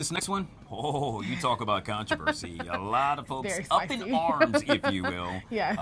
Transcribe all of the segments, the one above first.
This next one, oh, you talk about controversy. A lot of folks Very up in spicy. arms, if you will, Yes.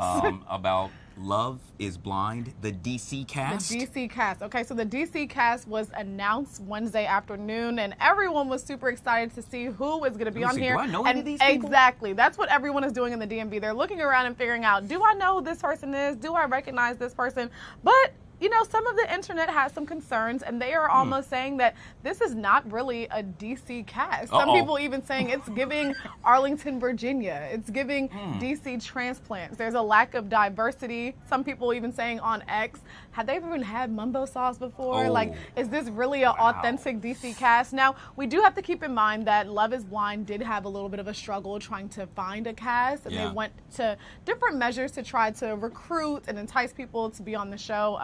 about Love is Blind, the DC cast. The DC cast. Okay, so the DC cast was announced Wednesday afternoon, and everyone was super excited to see who was going to be on here. Do I know any of these people? Exactly. That's what everyone is doing in the DMV. They're looking around and figuring out, do I know who this person is? Do I recognize this person? But you know, some of the internet has some concerns, and they are almost saying that this is not really a DC cast. Some people even saying it's giving Arlington, Virginia. It's giving DC transplants. There's a lack of diversity. Some people even saying on X, have they even had mumbo sauce before? Like, is this really an authentic DC cast? Now, we do have to keep in mind that Love is Blind did have a little bit of a struggle trying to find a cast, and they went to different measures to try to recruit and entice people to be on the show.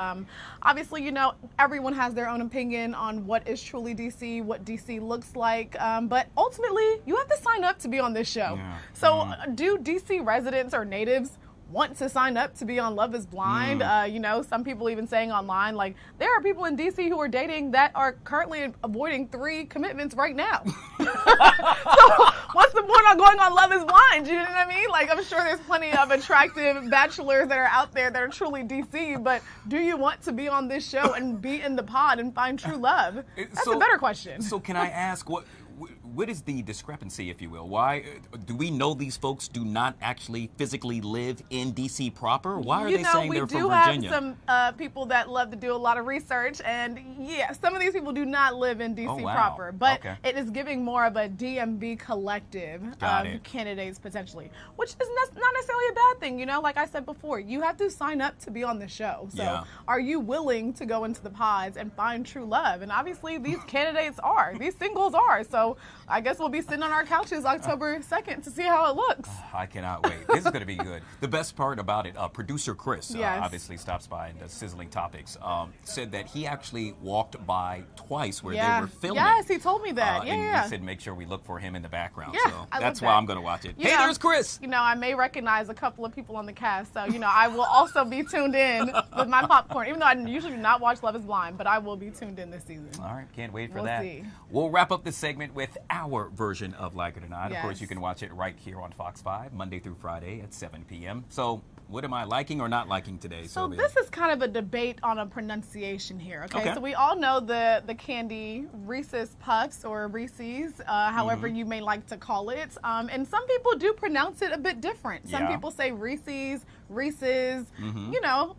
Obviously, you know, everyone has their own opinion on what is truly DC, what DC looks like, but ultimately, you have to sign up to be on this show. So do DC residents or natives want to sign up to be on Love is Blind? You know, some people even saying online, like, there are people in DC who are dating that are currently avoiding 3 commitments right now. So what's the point of going on Love is Blind? You know what I mean? Like, I'm sure there's plenty of attractive bachelors that are out there that are truly DC, but do you want to be on this show and be in the pod and find true love? That's a better question. So can I ask, what is the discrepancy, if you will? Why do we know these folks do not actually physically live in DC proper? Why are they saying they're from Virginia? We do have some people that love to do a lot of research, and yeah, some of these people do not live in DC proper, but it is giving more of a DMV collective of candidates potentially, which is not necessarily a bad thing. You know, like I said before, you have to sign up to be on the show. So are you willing to go into the pods and find true love? And obviously these candidates are, these singles are. So I guess we'll be sitting on our couches October 2nd to see how it looks. I cannot wait. This is going to be good. The best part about it, producer Chris obviously stops by and does Sizzling Topics, said that he actually walked by twice where they were filming. Yes, he told me that. And he said make sure we look for him in the background. Yeah, so that's why I'm going to watch it. Hey, there's Chris. You know, I may recognize a couple of people on the cast, so, you know, I will also be tuned in with my popcorn, even though I usually do not watch Love is Blind, but I will be tuned in this season. All right, can't wait for We'll that. see. We'll wrap up this segment with our version of Like It or Not. Of course, you can watch it right here on Fox 5, Monday through Friday at 7 p.m. So what am I liking or not liking today, So Sylvia? this is kind of a debate on a pronunciation here, okay? So we all know the candy Reese's Puffs or Reese's, however you may like to call it. And some people do pronounce it a bit different. Some people say Reese's, you know,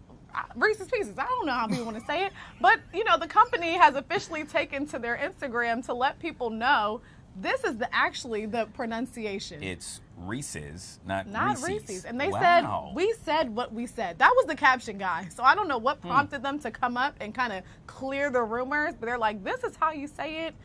Reese's Pieces. I don't know how people want to say it. But, you know, the company has officially taken to their Instagram to let people know this is actually the pronunciation. It's Reese's, not Reese's. And they said, we said what we said. That was the caption, guy. So I don't know what prompted them to come up and kind of clear the rumors, but they're like, this is how you say it.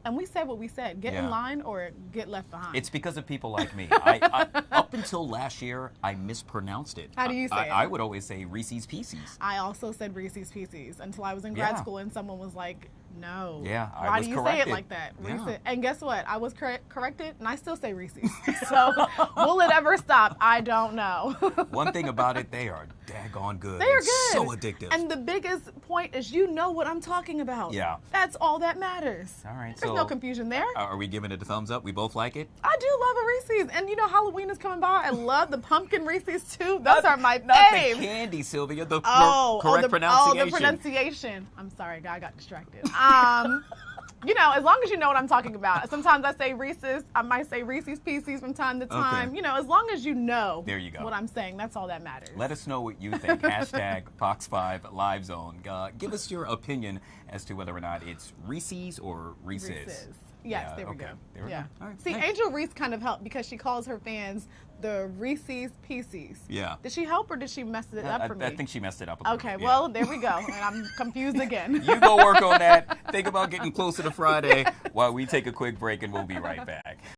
And we said what we said. Get in line or get left behind. It's because of people like me. I up until last year, I mispronounced it. How do you say it? I would always say Reese's Pieces. I also said Reese's Pieces until I was in grad school and someone was like, no. Yeah, I Why was do you corrected. say it like that? Reese's. And guess what? I was corrected and I still say Reese's. So will it ever stop? I don't know. One thing about it, they are daggone good. They are good. So addictive. And the biggest point is you know what I'm talking about. Yeah. That's all that matters. All right. There's no confusion there. Are we giving it a thumbs up? We both like it? I do love a Reese's. And you know Halloween is coming by. I love the pumpkin Reese's too. Those are my Not fave. the candy, Sylvia. The correct pronunciation. Oh, the pronunciation. I'm sorry, I got distracted. You know, as long as you know what I'm talking about. Sometimes I say Reese's. I might say Reese's Pieces from time to time. You know, as long as you know what I'm saying, that's all that matters. Let us know what you think. Hashtag Fox5 Live Zone. Give us your opinion as to whether or not it's Reese's or Reese's. Yes, there we go. There we go. All right, see, Angel Reese kind of helped because she calls her fans the Reese's Pieces. Yeah. Did she help or did she mess it up for me? I think she messed it up a little bit. Okay, well, there we go. And I'm confused again. You go work on that. Think about getting closer to Friday while we take a quick break and we'll be right back.